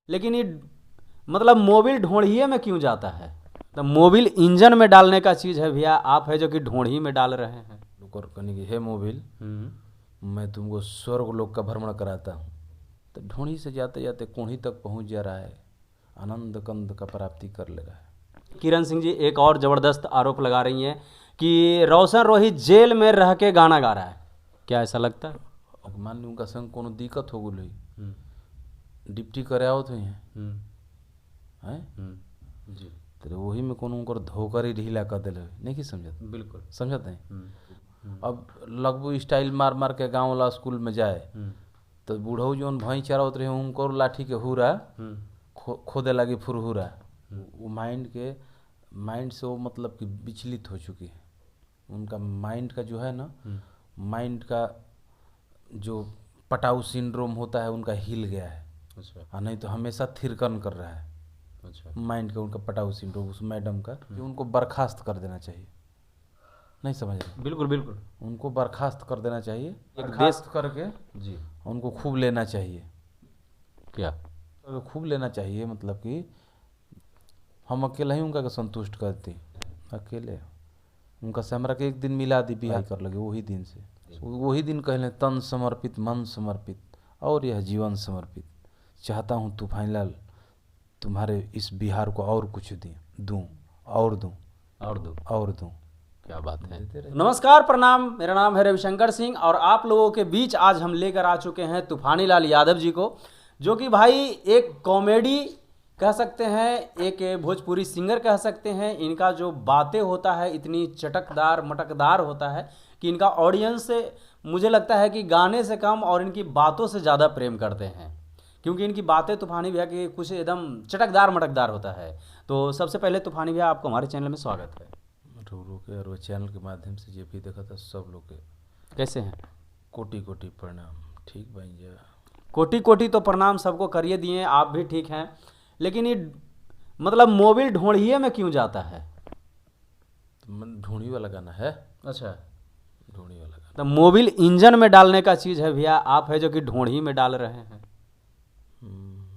लेकिन ये मतलब मोबिल ढोढ़िए में क्यों जाता है? तो मोबिल इंजन में डालने का चीज़ है भैया, आप है जो कि ढोढ़ी में डाल रहे हैं। और कहने की हे मोबिल, मैं तुमको स्वर्ग लोक का भ्रमण कराता हूँ। तो ढोढ़ी से जाते जाते कोढ़ी तक पहुँच जा रहा है, आनंद कंद का प्राप्ति कर ले रहा है। किरण सिंह जी एक और ज़बरदस्त आरोप लगा रही हैं कि रोशन रोहित जेल में रह के गाना गा रहा है, क्या ऐसा लगता है? अब मान ली उनका संग कोनो दिक्कत हो गई, डिप्टी करे आओ तो हैं जी तो वही में कोनो उनकर धोकर ही ढीला कर दिले, नहीं कि समझत? बिल्कुल समझत नहीं। अब लगभग स्टाइल मार मार के गाँव वाला स्कूल में जाए तो बूढ़ऊ जौन भई चरावत रहे उनको लाठी के हुरा खोदे लगी फुरहुरा। वो माइंड से वो मतलब कि विचलित हो चुकी है। उनका माइंड का जो है ना, माइंड का जो पटाऊ सिंड्रोम होता है उनका हिल गया है। अच्छा। और नहीं तो हमेशा थिरकन कर रहा है। अच्छा। माइंड का उनका पटाऊ सिंड्रोम उस मैडम का, कि उनको बर्खास्त कर देना चाहिए। नहीं समझ रहे? बिल्कुल बिल्कुल उनको बर्खास्त कर देना चाहिए, एक बर्खास्त करके जी उनको खूब लेना चाहिए। क्या? खूब लेना चाहिए मतलब कि हम अकेला ही उनका संतुष्ट करते, अकेले उनका से हमरा के एक दिन मिला दी बिहार कर लगे, वही दिन से वही दिन कहले तन समर्पित मन समर्पित और यह जीवन समर्पित, चाहता हूँ तूफानीलाल तुम्हारे इस बिहार को और कुछ दूँ और दूँ और दो और दूँ। क्या बात है। नमस्कार प्रणाम, मेरा नाम है रविशंकर सिंह और आप लोगों के बीच आज हम लेकर आ चुके हैं तूफानी लाल यादव जी को, जो कि भाई एक कॉमेडी कह सकते हैं, एक भोजपुरी सिंगर कह सकते हैं। इनका जो बातें होता है इतनी चटकदार मटकदार होता है कि इनका ऑडियंस मुझे लगता है कि गाने से कम और इनकी बातों से ज़्यादा प्रेम करते हैं, क्योंकि इनकी बातें तूफानी भैया की कुछ एकदम चटकदार मटकदार होता है। तो सबसे पहले तूफानी भैया आपको हमारे चैनल में स्वागत है। रो के और वो चैनल के माध्यम से जो भी देखा था सब लोग के कैसे हैं? कोटि कोटि प्रणाम। ठीक भाई जी, कोटि कोटि तो प्रणाम सबको करिए दिए, आप भी ठीक हैं। लेकिन ये मतलब मोबिल ढोढ़िए में क्यों जाता है? तो ढूंढी वाला गाना है। अच्छा। ढूंढी वाला गाना तो मोबिल इंजन में डालने का चीज़ है भैया, आप है जो कि ढोढ़ी में डाल रहे हैं।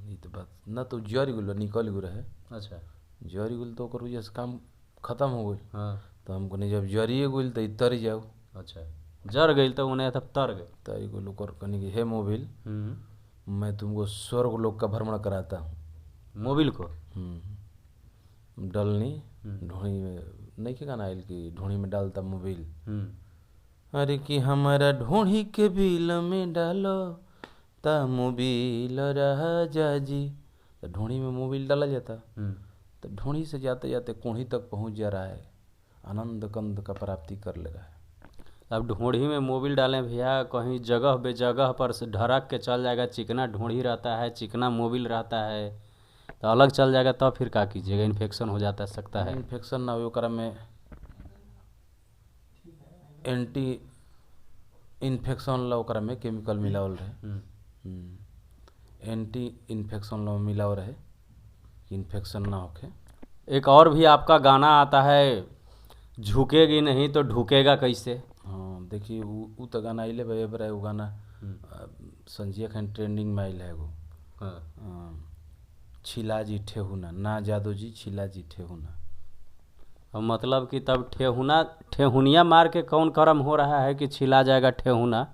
ये तो बात ना, तो जरी गुल निकल गुल है। अच्छा। जरी गुल तो करू जैसे काम खत्म हो गई, हाँ। तो हमको नहीं जब जरिए गुल तो तर जाओ। अच्छा, जर गई तो उन्हें तब तर गए। तरी को लोग कहने की हे मोबिल, मैं तुमको स्वर्ग लोक का भ्रमण कराता हूँ। मोबिल को डलनी ढोणी में नहीं के गाना आयल कि ढोणी में डालता मोबिल। अरे कि हमारा ढोणी के बिल में डालो ता मोबिल राजा जी। तो ढोणी में मोबिल डाला जाता, तो ढोणी से जाते जाते कोढ़ी तक पहुंच जा रहा है, आनंद कंद का प्राप्ति कर ले रहा है। अब ढोढ़ी में मोबिल डालें भैया, कहीं जगह बेजगह पर से ढरक के चल जाएगा। चिकना ढोढ़ी रहता है, चिकना मोबिल रहता है, तो अलग चल जाएगा, तब फिर क्या कीजिएगा? इन्फेक्शन हो जाता सकता है। इन्फेक्शन ना हो ओकरा में एंटी इन्फेक्शन ला ओकरा में केमिकल मिलावल रहे, एंटी इन्फेक्शन ला मिलाव रहे, इन्फेक्शन ना होके। एक और भी आपका गाना आता है, झुकेगी नहीं तो ढुकेगा कैसे। हाँ देखिए वो तो गाना आइले भाई बरा, वो गाना संजय खान ट्रेंडिंग में आइल है वो। छिला जी ठेहुना ना जादू जी, छिला जी ठेहुना। अब मतलब कि तब ठेहुनिया मार के कौन कर्म हो रहा है कि छिला जाएगा ठेहुना?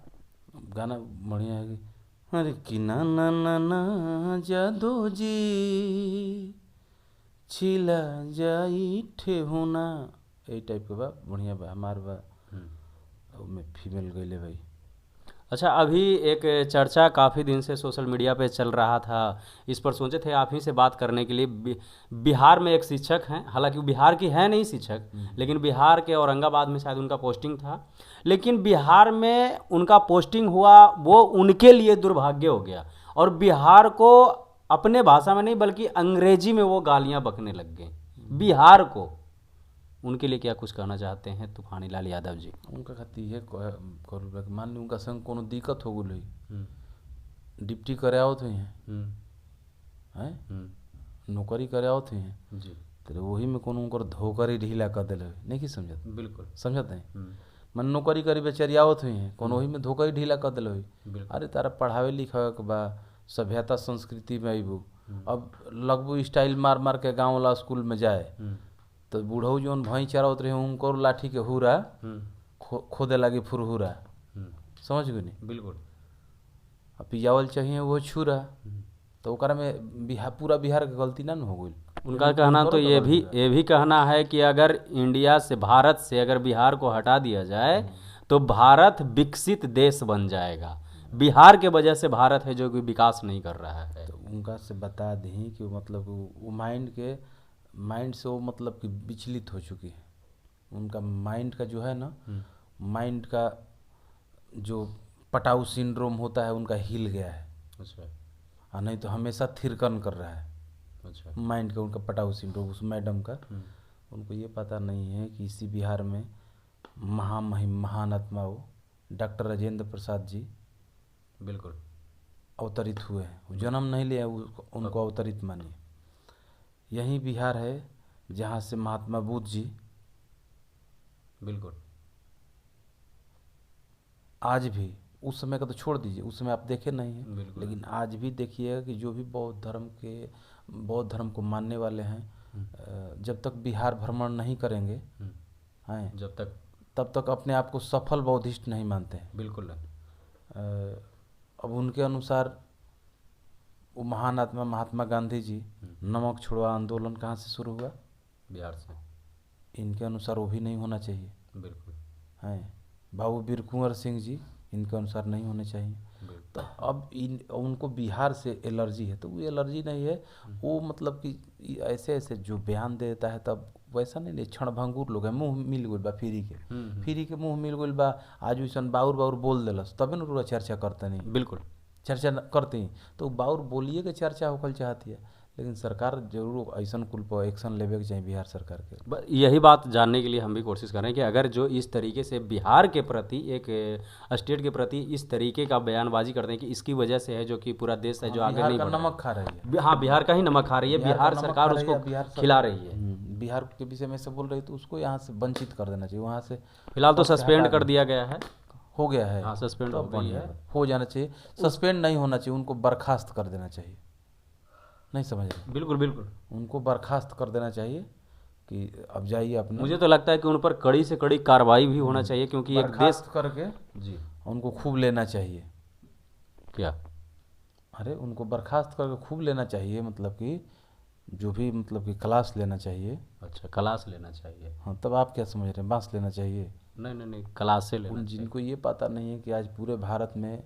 गाना बढ़िया है कि अरे कि ना ना ना ना जादू जी छिला जाई ठेहुना, यही टाइप के बा, बढ़िया बा हमार बा। में फीमेल गईले भाई। अच्छा, अभी एक चर्चा काफ़ी दिन से सोशल मीडिया पे चल रहा था, इस पर सोचे थे आप ही से बात करने के लिए। बिहार में एक शिक्षक हैं, हालांकि वो बिहार की है नहीं शिक्षक, लेकिन बिहार के औरंगाबाद में शायद उनका पोस्टिंग था। लेकिन बिहार में उनका पोस्टिंग हुआ, वो उनके लिए दुर्भाग्य हो गया, और बिहार को अपने भाषा में नहीं बल्कि अंग्रेजी में वो गालियाँ बकने लग गए बिहार को। उनके लिए क्या कुछ कहना चाहते हैं तूफानी लाल यादव जी? उनका खातिर है करू, मान ली उनका संग कोनो दिक्कत हो गई, डिप्टी करे आओ थे हैं, नौकरी करे आओ थे जी, तो वही में कोनो उनकर धोकर ही ढीला कर दिले, नहीं कि समझत? बिल्कुल समझत है। मन नौकरी करी बेचारी आवत हुई हैं, कोनो वही में धोकर ही ढीला कर दिले हुई। अरे तारा पढ़ावे लिखावे के बा, सभ्यता संस्कृति में अबू अब लगभग स्टाइल मार मार के गाँव वाला स्कूल में जाए तो बूढ़ऊ जौन भई चरावत रहे उनको लाठी के हुरा खोदे लगी फुरहुरा, समझ गए नहीं। बिल्कुल। अब पियावल चाहिए वो छुरा, तो ओकरा में पूरा बिहार के गलती ना हो गई। उनका कहना तो ये भी कहना है कि अगर इंडिया से, भारत से अगर बिहार को हटा दिया जाए तो भारत विकसित देश बन जाएगा। बिहार के वजह से भारत है जो कि विकास नहीं कर रहा है। तो उनका से बता दें कि मतलब वो माइंड से वो मतलब कि विचलित हो चुकी है। उनका माइंड का जो है ना, माइंड का जो पटाऊ सिंड्रोम होता है उनका हिल गया है। अच्छा। नहीं तो हमेशा थिरकन कर रहा है। अच्छा। माइंड का उनका पटाऊ सिंड्रोम उस मैडम का, उनको ये पता नहीं है कि इसी बिहार में महान आत्मा वो डॉक्टर राजेंद्र प्रसाद जी बिल्कुल अवतरित हुए हैं। वो जन्म नहीं लिया, उनको अवतरित मानिए। यही बिहार है जहाँ से महात्मा बुद्ध जी बिल्कुल आज भी, उस समय का तो छोड़ दीजिए, उस समय आप देखे नहीं हैं, बिल्कुल। लेकिन आज भी देखिएगा कि जो भी बौद्ध धर्म को मानने वाले हैं, जब तक बिहार भ्रमण नहीं करेंगे हैं, तब तक अपने आप को सफल बौद्धिस्ट नहीं मानते हैं। बिल्कुल। अब उनके अनुसार वो महान आत्मा महात्मा गांधी जी, नमक छोड़ो आंदोलन कहाँ से शुरू हुआ? बिहार से। इनके अनुसार वो भी नहीं होना चाहिए। बिल्कुल। हैं बाबू वीर कुंवर सिंह जी, इनके अनुसार नहीं होने चाहिए। तो अब उनको बिहार से एलर्जी है, तो वो एलर्जी नहीं है, वो मतलब कि ऐसे ऐसे जो बयान देता है तब वैसा नहीं, क्षणभंगुर लोग हैं। मुँह मिल गई बा फ्री के मुँह मिल गई बा, आज वैसन बाउर बोल दिलस तबे न चर्चा करते नहीं। बिल्कुल चर्चा करते ही तो बाउर बोलिए के चर्चा होकर चाहती है, लेकिन सरकार जरूर ऐसा कुल पर एक्शन लेवे के चाहिए बिहार सरकार के। यही बात जानने के लिए हम भी कोशिश कर रहे हैं कि अगर जो इस तरीके से बिहार के प्रति, एक स्टेट के प्रति इस तरीके का बयानबाजी करते हैं कि इसकी वजह से है जो कि पूरा देश है जो आगे नहीं बढ़ रहा है। नमक खा रही है। हाँ, बिहार का ही नमक खा रही है, बिहार सरकार उसको खिला रही है। बिहार के विषय में से बोल रही, तो उसको यहाँ से वंचित कर देना चाहिए। वहाँ से फिलहाल तो सस्पेंड कर दिया गया है, हो गया है। हाँ, सस्पेंड हो गई है, हो जाना चाहिए। सस्पेंड नहीं होना चाहिए, उनको बर्खास्त कर देना चाहिए। नहीं समझ रहे? बिल्कुल उनको बर्खास्त कर देना चाहिए कि अब जाइए अपने। मुझे तो लगता है कि उन पर कड़ी से कड़ी कार्रवाई भी होना चाहिए, क्योंकि एक देश करके जी उनको खूब लेना चाहिए। क्या? अरे उनको बर्खास्त करके खूब लेना चाहिए, मतलब कि जो भी मतलब कि क्लास लेना चाहिए। अच्छा, क्लास लेना चाहिए। हाँ, तब आप क्या समझ रहे हैं? बांस लेना चाहिए? नहीं, क्लास से लेना। जिनको ये पता नहीं है कि आज पूरे भारत में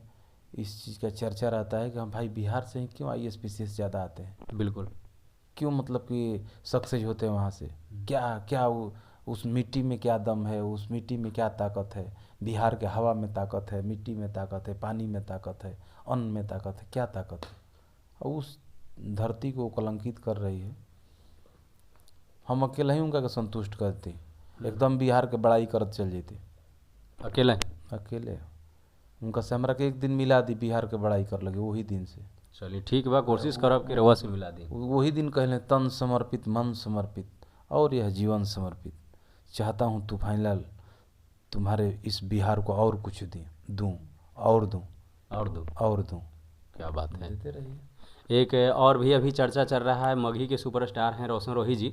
इस चीज़ का चर्चा रहता है कि हम भाई बिहार से ही क्यों ISPCS ज़्यादा आते हैं। बिल्कुल। क्यों मतलब कि सक्सेस होते हैं वहाँ से? क्या उस मिट्टी में क्या दम है, उस मिट्टी में क्या ताकत है? बिहार के हवा में ताकत है, मिट्टी में ताकत है, पानी में ताकत है, अन्न में ताकत है, क्या ताकत है? और उस धरती को कलंकित कर रही है। हम अकेले ही उनका संतुष्ट करते, एकदम बिहार के बड़ाई करत चल जाते। अकेले उनका से हमरा के एक दिन मिला दी, बिहार के बड़ाई कर लगे वही दिन से। चलिए ठीक बा, कोशिश करब कि रवा से मिला दी। वही दिन कहले तन समर्पित, मन समर्पित और यह जीवन समर्पित, चाहता हूँ तूफानीलाल तुम्हारे इस बिहार को और कुछ दूँ। क्या बात है। देते रहिए। एक और भी अभी चर्चा चल रहा है, मगही के सुपरस्टार हैं रोशन रोही जी,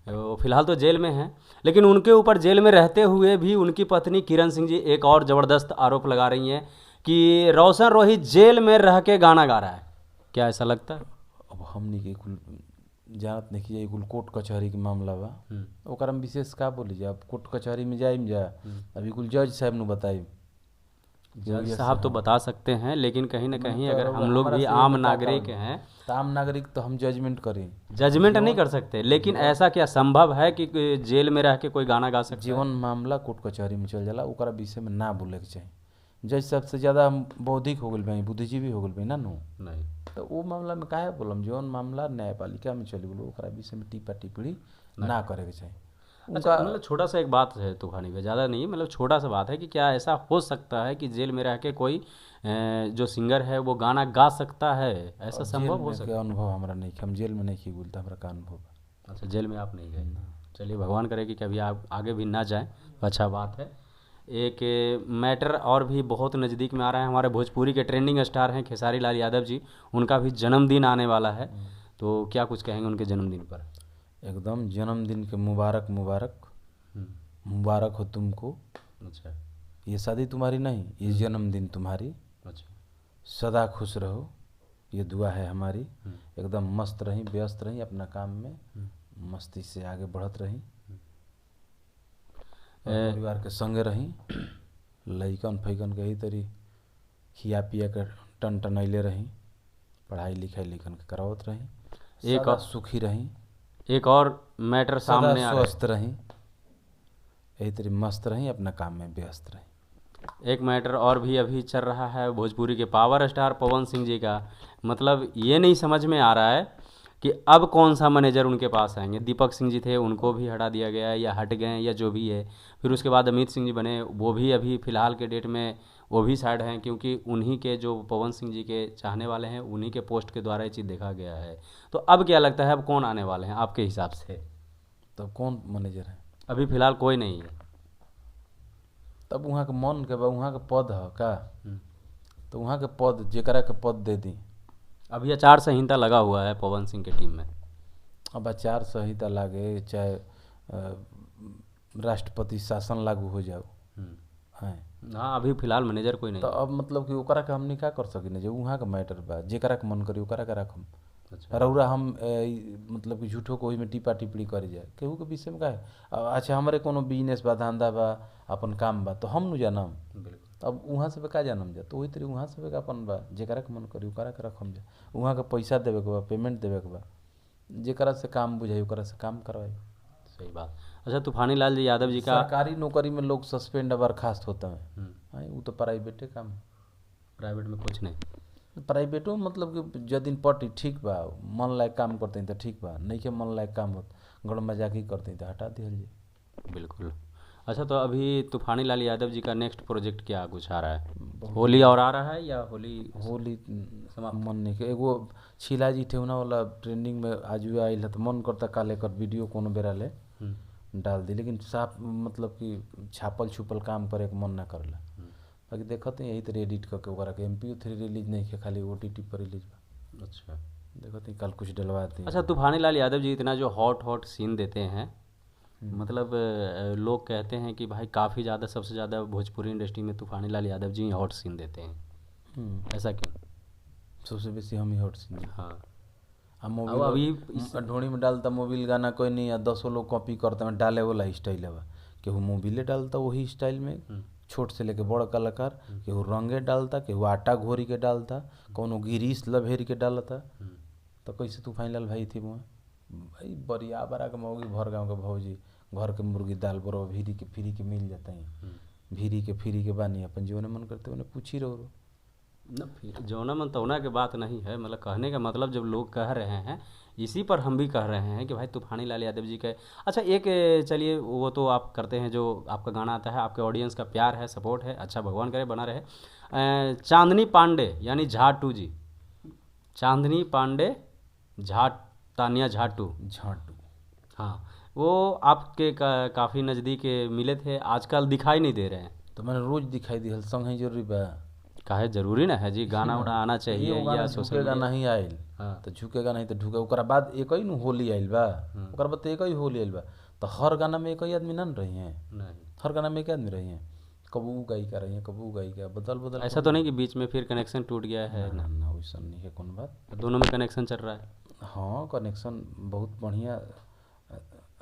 वो फिलहाल तो जेल में हैं, लेकिन उनके ऊपर जेल में रहते हुए भी उनकी पत्नी किरण सिंह जी एक और ज़बरदस्त आरोप लगा रही हैं कि रोशन रोही जेल में रह के गाना गा रहा है। क्या ऐसा लगता है? अब हमने के कुल जानत नहीं कि कुल कोर्ट कचहरी के मामला बा, ओकर हम विशेष का बोली जा। अब कोर्ट कचहरी में जाइम जा, अभी कुल जज साहब ने बताई। जज साहब तो बता सकते हैं, लेकिन कहीं ना कहीं अगर हम लोग भी आम नागरिक हैं तो आम नागरिक तो हम जजमेंट करें, जजमेंट नहीं कर सकते। लेकिन ऐसा क्या संभव है कि जेल में रह के कोई गाना गा सकता है? जीवन मामला कोर्ट कचहरी में चल जाला, ओकरा विषय में ना बोले के चाहिए। जज साहब से ज़्यादा हम बौद्धिक हो गए, बुद्धिजीवी हो गए ना नहीं, तो वो मामला में काहे बोलम? जीवन मामला न्यायपालिका में चली बोलो, ओकरा विषय में टीपा टिप्पणी ना करे के चाहिए। अच्छा, मतलब छोटा सा एक बात है तूफानी पे, ज़्यादा नहीं, मतलब छोटा सा बात है कि क्या ऐसा हो सकता है कि जेल में रह के कोई जो सिंगर है वो गाना गा सकता है? ऐसा संभव हो सकता है? अनुभव हमारा नहीं, हम जेल में नहीं बोलता, हमारा का अनुभव। अच्छा, जेल में आप नहीं गए? चलिए भगवान करे कि कभी आप आगे भी ना जाएं, अच्छा बात है। एक मैटर और भी बहुत नज़दीक में आ रहा है, हमारे भोजपुरी के ट्रेंडिंग स्टार हैं खेसारी लाल यादव जी, उनका भी जन्मदिन आने वाला है। तो क्या कुछ कहेंगे उनके जन्मदिन पर? एकदम जन्मदिन के मुबारक मुबारक, मुबारक हो तुमको। अच्छा। ये शादी तुम्हारी नहीं, ये जन्मदिन तुम्हारी। अच्छा। सदा खुश रहो, ये दुआ है हमारी। एकदम मस्त रही, व्यस्त रही अपना काम में, मस्ती से आगे बढ़त रही, परिवार के संगे रही, लइकन फैकन के ही तरी खिया पिया के टन टनैले रही, पढ़ाई लिखाई लिखन के करावत रही, एक और सुखी रही, एक और मैटर सामने आ स्वस्थ रही, यही तरी मस्त रही, अपना काम में व्यस्त रही। एक मैटर और भी अभी चल रहा है भोजपुरी के पावर स्टार पवन सिंह जी का। मतलब ये नहीं समझ में आ रहा है कि अब कौन सा मैनेजर उनके पास आएंगे। दीपक सिंह जी थे, उनको भी हटा दिया गया है या हट गए हैं या जो भी है। फिर उसके बाद अमित सिंह जी बने, वो भी अभी फ़िलहाल के डेट में वो भी साइड हैं, क्योंकि उन्हीं के जो पवन सिंह जी के चाहने वाले हैं, उन्हीं के पोस्ट के द्वारा ये चीज़ देखा गया है। तो अब क्या लगता है, अब कौन आने वाले हैं आपके हिसाब से? तो कौन मैनेजर है? अभी फ़िलहाल कोई नहीं है। तब वहाँ के मन के बा, वहाँ के पद है का, तो वहाँ के पद जेकरा के पद दे दी। अभी आचार संहिता लगा हुआ है पवन सिंह के टीम में। अब आचार संहिता लागे, चाहे राष्ट्रपति शासन लागू हो जाओ, हैं हाँ, अभी फिलहाल मैनेजर कोई नहीं। तो अब मतलब कि ओकरा के हमनी का कर सकिन, जो वहाँ का मैटर बा, जेकरा के मन करी ओकरा के रखम। अच्छा। रौरा हम मतलब कि झूठो को ओहि में टिप्पा टिप्पणी करी जाए केहू के विषय में का है। अच्छा हमारे कोनो बिजनेस बा, धंधा बा, अपन काम बा, तो हम नु जानम। बिल्कुल। अब वहाँ से का जानम जा, तो वही तरी वहाँ से का अपन बा, जेकरा के मन करी ओकरा के रखम जा। वहाँ का पैसा देवे के बा, पेमेंट देवे के बा, जेकरा से काम बुझाई ओकरा से काम करवाई। सही बात। अच्छा, तूफानी लाल जी यादव जी का सरकारी नौकरी में लोग सस्पेंड बर्खास्त होता है, वो तो प्राइवेटे काम है। प्राइवेट में कुछ नहीं। प्राइवेटो मतलब कि जदिन पटी ठीक बा, मन लायक काम करते हैं तो ठीक बा, नहीं के मन लायक काम होत गड़ मजाकी करते हैं तो हटा दिया जी। बिल्कुल। अच्छा, तो अभी तूफानी लाल यादव जी का नेक्स्ट प्रोजेक्ट क्या कुछ आ रहा है? होली और आ रहा है या होली मन नहीं के एगो छिला जी ठेवना वाला ट्रेंडिंग में आज भी आयल है, तो मन करता काले कर वीडियो कोनो बेरा ले डाल दी, लेकिन साफ मतलब कि छापल छुपल काम करे के मन ना करला। बाकी देखते हैं यही तरह एडिट करके ओकरा के MP3 रिलीज नहीं के, खाली OTT पर रिलीज बा। अच्छा, देखते हैं कल कुछ डलवाते हैं। अच्छा, तूफानी लाल यादव जी इतना जो हॉट सीन देते हैं, मतलब लोग कहते हैं कि भाई काफ़ी ज़्यादा, सबसे ज़्यादा भोजपुरी इंडस्ट्री में तूफानी लाल यादव जी हॉट सीन देते हैं। ऐसा क्यों? सबसे बेसी हम ही हॉट सीन। हाँ, मोबाइल अभी ढोड़ी में डालता मोबाइल गाना कोई नहीं, या 10 लोग कॉपी करता में डाले वाला स्टाइल है, केहू मोबाइले डालता वही स्टाइल में, छोट से लेके बड़ कलाकार, केहू रंगे डालता, केहू आटा घोरी के डालता, कोनो गिरीस लभेर के डालता। तो कैसे तूफानी लाल भाई थी वहाँ भाई, बरिया बरा के मौगी भर गाँव के भौजी, घर के मुर्गी दाल बरो फ्री के मिल जाता है, फ्री के बानी अपन जो मन करते उन्हें पूछी रहो न। फिर जौना मन तौना के बात नहीं है, मतलब कहने का मतलब जब लोग कह रहे हैं, इसी पर हम भी कह रहे हैं कि भाई तूफानी लाल यादव जी का। अच्छा, एक चलिए वो तो आप करते हैं, जो आपका गाना आता है, आपके ऑडियंस का प्यार है, सपोर्ट है, अच्छा भगवान करे बना रहे। चांदनी पांडे यानी झाटू जी, चांदनी पांडे तानिया झाटू, हाँ, वो आपके काफ़ी नज़दीक मिले थे, आजकल दिखाई नहीं दे रहे हैं। तो मैंने रोज दिखाई दी, संग ही जरूरी बा, काहे जरूरी ना है जी, गाना उना आना चाहिए या सोशल गाना ही आयल। हाँ, तो झुकेगा नहीं तो ढुके। ओकरा बाद एक ही होली आयल बा, ओकरा बाद एक ही होली आयल बा, तो हर गाना में एक ही आदमी ना रही हैं, नहीं, हर गाना में एक आदमी रही हैं, कबू गायिका रही हैं, कबू गायिका बदल ऐसा तो नहीं कि बीच में फिर कनेक्शन टूट गया है ना? ना वैसा नहीं है, कौन बात, दोनों में कनेक्शन चल रहा है। हाँ, कनेक्शन बहुत बढ़िया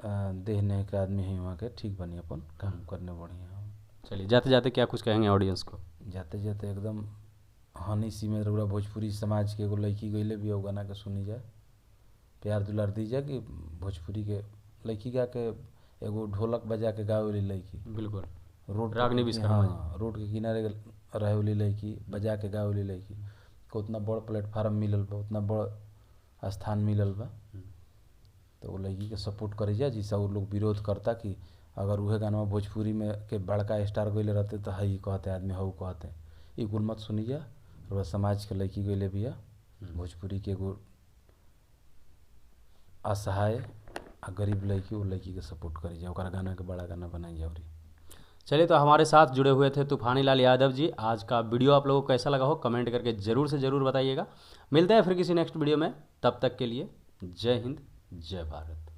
देहने के आदमी है वहाँ के, ठीक बनी अपन काम करने बढ़िया। चलिए, जाते जाते क्या कुछ कहेंगे ऑडियंस को? जाते जाते एकदम हनी सी में रउरा भोजपुरी समाज के एगो लड़की गईले भी, गाना के सुनी जाए, प्यार दुलार दी जाए, कि भोजपुरी के लड़की गा के एगो ढोलक बजा के गावे वाली लड़की, बिल्कुल रोड रागनी विश्वकर्मा जी, हाँ, रोड के किनारे रहे वाली लड़की, बजा के गावे वाली लड़की को उतना बड़ प्लेटफार्म मिलल बा, उतना बड़ स्थान मिलल बा, तो वो लड़की के सपोर्ट करे जाए। जिससे वो लोग विरोध करता कि अगर वह गाना भोजपुरी में के बड़का स्टार गईले रहते तो हई कहते आदमी हऊ कहते, ये कुल मत सुनी जा। और समाज के लड़की गईले भी भोजपुरी के एगो असहाय आ गरीब लड़की, वो लड़की के सपोर्ट करी जाए, ओकरा गाना के बड़ा गाना बनाई जाओ। चलिए, तो हमारे साथ जुड़े हुए थे तूफानी लाल यादव जी। आज का वीडियो आप लोगों को कैसा लगा हो कमेंट करके ज़रूर से ज़रूर बताइएगा। मिलते हैं फिर किसी नेक्स्ट वीडियो में, तब तक के लिए जय हिंद, जय भारत।